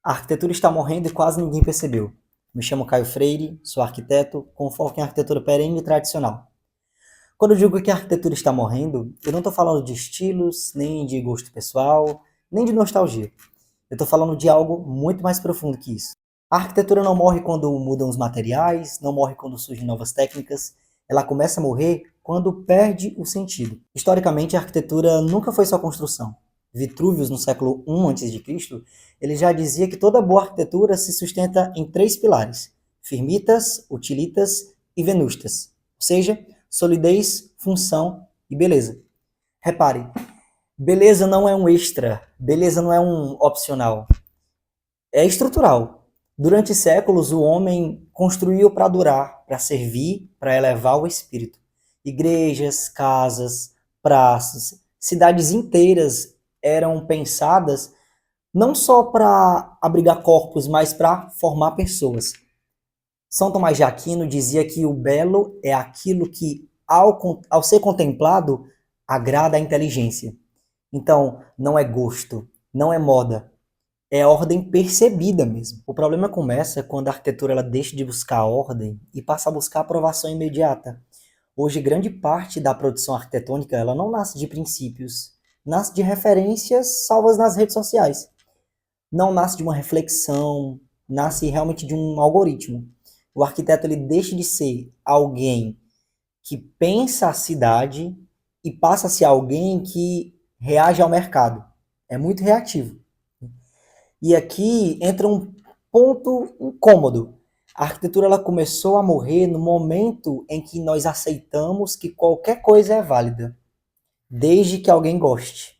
A arquitetura está morrendo e quase ninguém percebeu. Me chamo Caio Freire, sou arquiteto com foco em arquitetura perene e tradicional. Quando eu digo que a arquitetura está morrendo, eu não estou falando de estilos, nem de gosto pessoal, nem de nostalgia. Eu estou falando de algo muito mais profundo que isso. A arquitetura não morre quando mudam os materiais, não morre quando surgem novas técnicas. Ela começa a morrer quando perde o sentido. Historicamente, a arquitetura nunca foi só construção. Vitrúvio, no século I a.C., ele já dizia que toda boa arquitetura se sustenta em três pilares: firmitas, utilitas e venustas, ou seja, solidez, função e beleza. Repare, beleza não é um extra, beleza não é um opcional, é estrutural. Durante séculos, o homem construiu para durar, para servir, para elevar o espírito. Igrejas, casas, praças, cidades inteiras eram pensadas não só para abrigar corpos, mas para formar pessoas. São Tomás de Aquino dizia que o belo é aquilo que, ao ser contemplado, agrada a inteligência. Então, não é gosto, não é moda, é ordem percebida mesmo. O problema começa quando a arquitetura ela deixa de buscar ordem e passa a buscar aprovação imediata. Hoje, grande parte da produção arquitetônica ela não nasce de princípios, nasce de referências salvas nas redes sociais. Não nasce de uma reflexão, nasce realmente de um algoritmo. O arquiteto ele deixa de ser alguém que pensa a cidade e passa a ser alguém que reage ao mercado. É muito reativo. E aqui entra um ponto incômodo. A arquitetura ela começou a morrer no momento em que nós aceitamos que qualquer coisa é válida, desde que alguém goste.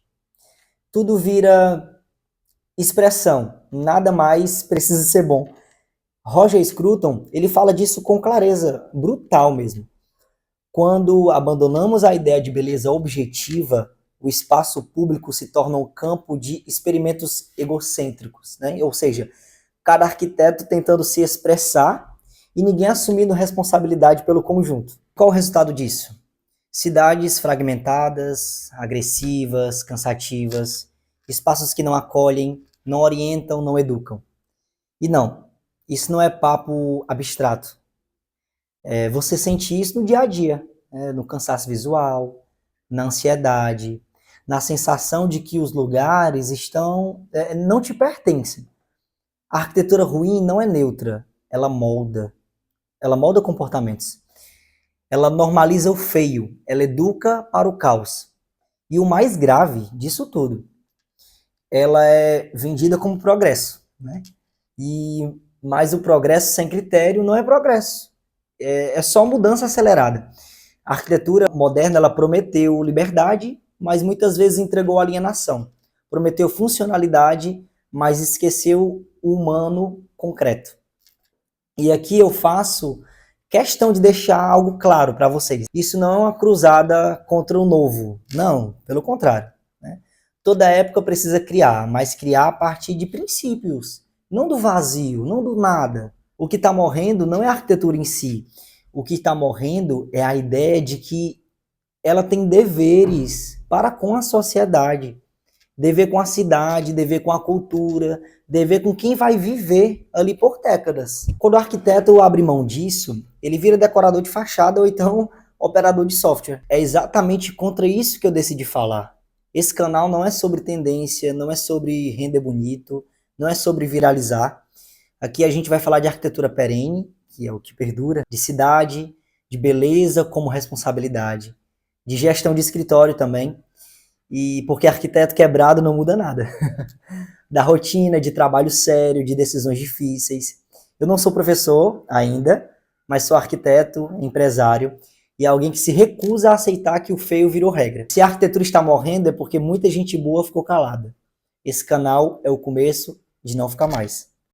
Tudo vira expressão, nada mais precisa ser bom. Roger Scruton, ele fala disso com clareza, brutal mesmo. Quando abandonamos a ideia de beleza objetiva, o espaço público se torna um campo de experimentos egocêntricos, né? Ou seja, cada arquiteto tentando se expressar e ninguém assumindo responsabilidade pelo conjunto. Qual o resultado disso? Cidades fragmentadas, agressivas, cansativas, espaços que não acolhem, não orientam, não educam. E não, isso não é papo abstrato. Você sente isso no dia a dia, no cansaço visual, na ansiedade, na sensação de que os lugares não te pertencem. A arquitetura ruim não é neutra, ela molda comportamentos. Ela normaliza o feio, ela educa para o caos. E o mais grave disso tudo, ela é vendida como progresso, né? Mas o progresso sem critério não é progresso, é só mudança acelerada. A arquitetura moderna ela prometeu liberdade, mas muitas vezes entregou alienação. Prometeu funcionalidade, mas esqueceu o humano concreto. E aqui eu faço questão de deixar algo claro para vocês. Isso não é uma cruzada contra o novo. Não, pelo contrário. Né? Toda época precisa criar, mas criar a partir de princípios. Não do vazio, não do nada. O que está morrendo não é a arquitetura em si. O que está morrendo é a ideia de que ela tem deveres para com a sociedade. Dever com a cidade, dever com a cultura, dever com quem vai viver ali por décadas. Quando o arquiteto abre mão disso, ele vira decorador de fachada ou então operador de software. É exatamente contra isso que eu decidi falar. Esse canal não é sobre tendência, não é sobre render bonito, não é sobre viralizar. Aqui a gente vai falar de arquitetura perene, que é o que perdura, de cidade, de beleza como responsabilidade, de gestão de escritório também, e porque arquiteto quebrado não muda nada. Da rotina, de trabalho sério, de decisões difíceis. Eu não sou professor ainda, mas sou arquiteto, empresário e alguém que se recusa a aceitar que o feio virou regra. Se a arquitetura está morrendo é porque muita gente boa ficou calada. Esse canal é o começo de não ficar mais.